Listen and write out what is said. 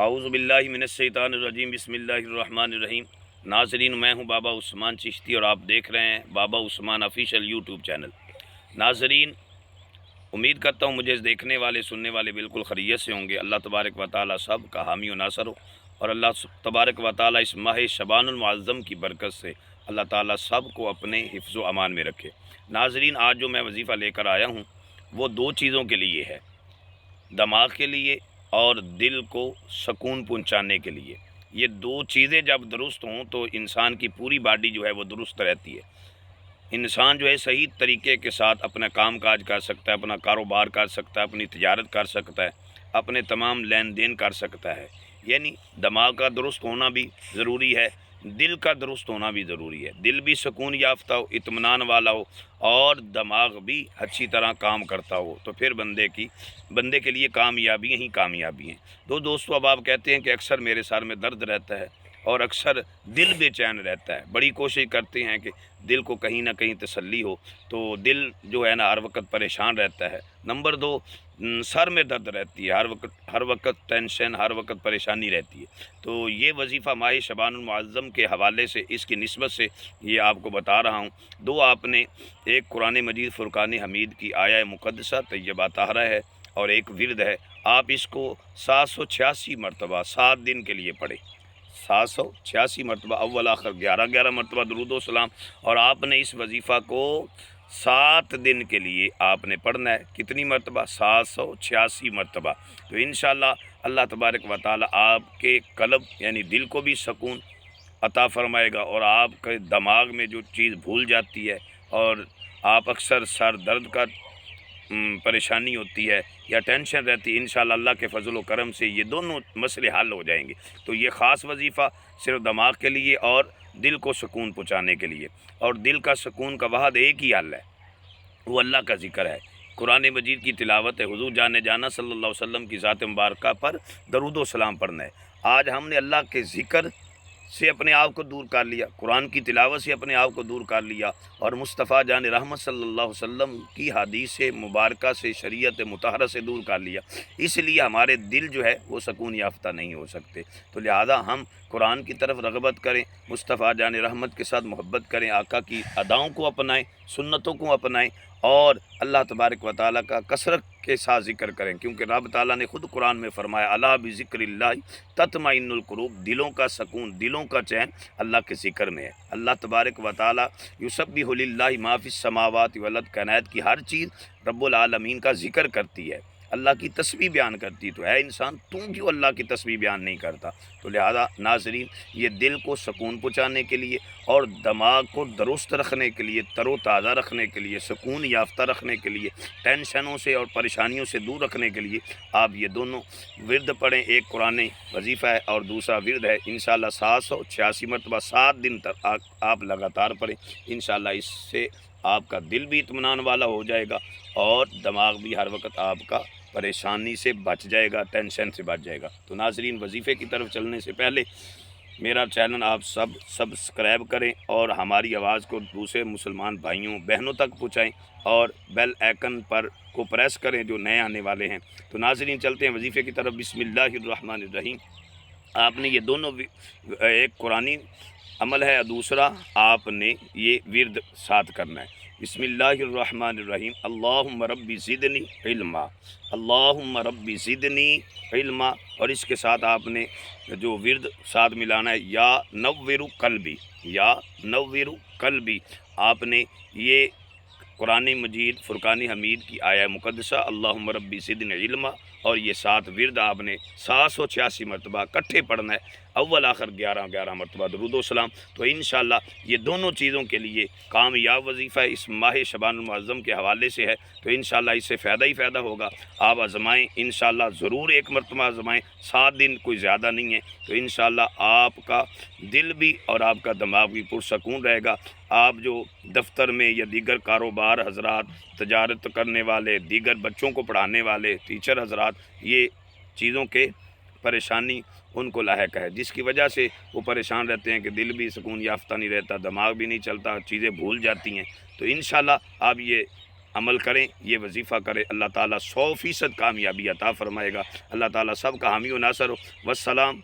اعوذ باللہ من الشیطان الرجیم، بسم اللہ الرحمن الرحیم۔ ناظرین، میں ہوں بابا عثمان چشتی اور آپ دیکھ رہے ہیں بابا عثمان آفیشیل یوٹیوب چینل۔ ناظرین، امید کرتا ہوں مجھے دیکھنے والے سننے والے بالکل خیریت سے ہوں گے۔ اللہ تبارک و تعالی سب کا حامی و ناصر ہو، اور اللہ تبارک و تعالی اس ماہ شعبان المعظم کی برکت سے اللہ تعالی سب کو اپنے حفظ و امان میں رکھے۔ ناظرین، آج جو میں وظیفہ لے کر آیا ہوں وہ دو چیزوں کے لیے ہے، دماغ کے لیے اور دل کو سکون پہنچانے کے لیے۔ یہ دو چیزیں جب درست ہوں تو انسان کی پوری باڈی جو ہے وہ درست رہتی ہے۔ انسان جو ہے صحیح طریقے کے ساتھ اپنا کام کاج کر سکتا ہے، اپنا کاروبار کر سکتا ہے، اپنی تجارت کر سکتا ہے، اپنے تمام لین دین کر سکتا ہے۔ یعنی دماغ کا درست ہونا بھی ضروری ہے، دل کا درست ہونا بھی ضروری ہے۔ دل بھی سکون یافتہ ہو، اطمینان والا ہو، اور دماغ بھی اچھی طرح کام کرتا ہو، تو پھر بندے کے لیے کامیابی ہی کامیابی ہیں۔ دوستو، اب آپ کہتے ہیں کہ اکثر میرے سر میں درد رہتا ہے اور اکثر دل بے چین رہتا ہے۔ بڑی کوشش کرتے ہیں کہ دل کو کہیں نہ کہیں تسلی ہو، تو دل جو ہے نا ہر وقت پریشان رہتا ہے۔ نمبر دو، سر میں درد رہتی ہے، ہر وقت ٹینشن، ہر وقت پریشانی رہتی ہے۔ تو یہ وظیفہ ماہ شعبان المعظم کے حوالے سے، اس کی نسبت سے یہ آپ کو بتا رہا ہوں۔ دو آپ نے، ایک قرآن مجید فرقان حمید کی آیہ مقدسہ طیبہ طاہرہ ہے، اور ایک ورد ہے۔ آپ اس کو 786 مرتبہ 7 دن کے لیے پڑھیں، 786 مرتبہ، اول آخر 11 مرتبہ درود و سلام، اور آپ نے اس وظیفہ کو 7 دن کے لیے آپ نے پڑھنا ہے۔ کتنی مرتبہ؟ 786 مرتبہ۔ تو انشاءاللہ اللہ تبارک و تعالی آپ کے قلب یعنی دل کو بھی سکون عطا فرمائے گا، اور آپ کے دماغ میں جو چیز بھول جاتی ہے، اور آپ اکثر سر درد کا پریشانی ہوتی ہے یا ٹینشن رہتی ہے، انشاءاللہ اللہ کے فضل و کرم سے یہ دونوں مسئلے حل ہو جائیں گے۔ تو یہ خاص وظیفہ صرف دماغ کے لیے اور دل کو سکون پہنچانے کے لیے، اور دل کا سکون کا واحد ایک ہی حل ہے، وہ اللہ کا ذکر ہے، قرآن مجید کی تلاوت ہے، حضور جانا صلی اللہ علیہ وسلم کی ذات مبارکہ پر درود و سلام پڑھنا ہے۔ آج ہم نے اللہ کے ذکر سے اپنے آپ کو دور کر لیا، قرآن کی تلاوت سے اپنے آپ کو دور کر لیا، اور مصطفیٰ جان رحمت صلی اللہ علیہ وسلم کی حدیث مبارکہ سے، شریعت مطہرہ سے دور کر لیا۔ اس لیے ہمارے دل جو ہے وہ سکون یافتہ نہیں ہو سکتے۔ تو لہذا ہم قرآن کی طرف رغبت کریں، مصطفیٰ جان رحمت کے ساتھ محبت کریں، آقا کی اداؤں کو اپنائیں، سنتوں کو اپنائیں، اور اللہ تبارک و تعالیٰ کا کثرت کے ساتھ ذکر کریں، کیونکہ رب تعالیٰ نے خود قرآن میں فرمایا، الا بذکر اللہ تطمئن القلوب، دلوں کا سکون، دلوں کا چین اللہ کے ذکر میں ہے۔ اللہ تبارک و تعالیٰ یسبح للہ ما فی السماوات والارض، کائنات کی ہر چیز رب العالمین کا ذکر کرتی ہے، اللہ کی تسبیح بیان کرتی ہے۔ تو اے انسان، تم کیوں اللہ کی تسبیح بیان نہیں کرتا؟ تو لہذا ناظرین، یہ دل کو سکون پہنچانے کے لیے اور دماغ کو درست رکھنے کے لیے، تر و تازہ رکھنے کے لیے، سکون یافتہ رکھنے کے لیے، ٹینشنوں سے اور پریشانیوں سے دور رکھنے کے لیے آپ یہ دونوں ورد پڑھیں۔ ایک قرآن وظیفہ ہے اور دوسرا ورد ہے۔ انشاءاللہ 786 مرتبہ 7 دن تک آپ لگاتار پڑھیں۔ انشاءاللہ اس سے آپ کا دل بھی اطمینان والا ہو جائے گا، اور دماغ بھی ہر وقت آپ کا پریشانی سے بچ جائے گا، ٹینشن سے بچ جائے گا۔ تو ناظرین، وظیفے کی طرف چلنے سے پہلے میرا چینل آپ سب سبسکرائب کریں، اور ہماری آواز کو دوسرے مسلمان بھائیوں بہنوں تک پہنچائیں، اور بیل آئکن پر کو پریس کریں جو نئے آنے والے ہیں۔ تو ناظرین، چلتے ہیں وظیفے کی طرف۔ بسم اللہ الرحمن الرحیم۔ آپ نے یہ دونوں، ایک قرآنی عمل ہے، دوسرا آپ نے یہ ورد ساتھ کرنا ہے۔ بسم اللہ الرحمن الرحیم۔ اللہم رب زدنی علما، اللہم رب زدنی علما، اور اس کے ساتھ آپ نے جو ورد ساتھ ملانا ہے، یا نور قلبی، یا نور قلبی۔ آپ نے یہ قرآن مجید فرقان حمید کی آیہ مقدسہ اللہم رب زدنی علما، اور یہ 7 ورد آپ نے 786 مرتبہ اکٹھے پڑھنا ہے، اول آخر 11 مرتبہ درود و سلام۔ تو انشاءاللہ یہ دونوں چیزوں کے لیے کامیاب وظیفہ اس ماہ شعبان المعظم کے حوالے سے ہے، تو انشاءاللہ اس سے فائدہ ہی فائدہ ہوگا۔ آپ آزمائیں، انشاءاللہ ضرور ایک مرتبہ آزمائیں، 7 دن کوئی زیادہ نہیں ہے، تو انشاءاللہ آپ کا دل بھی اور آپ کا دماغ بھی پرسکون رہے گا۔ آپ جو دفتر میں یا دیگر کاروبار حضرات، تجارت کرنے والے، دیگر بچوں کو پڑھانے والے ٹیچر حضرات، یہ چیزوں کے پریشانی ان کو لاحق ہے، جس کی وجہ سے وہ پریشان رہتے ہیں کہ دل بھی سکون یافتہ نہیں رہتا، دماغ بھی نہیں چلتا، چیزیں بھول جاتی ہیں۔ تو انشاءاللہ آپ یہ عمل کریں، یہ وظیفہ کریں، اللہ تعالیٰ 100% کامیابی عطا فرمائے گا۔ اللہ تعالیٰ سب کا حامی و ناصر ہو۔ والسلام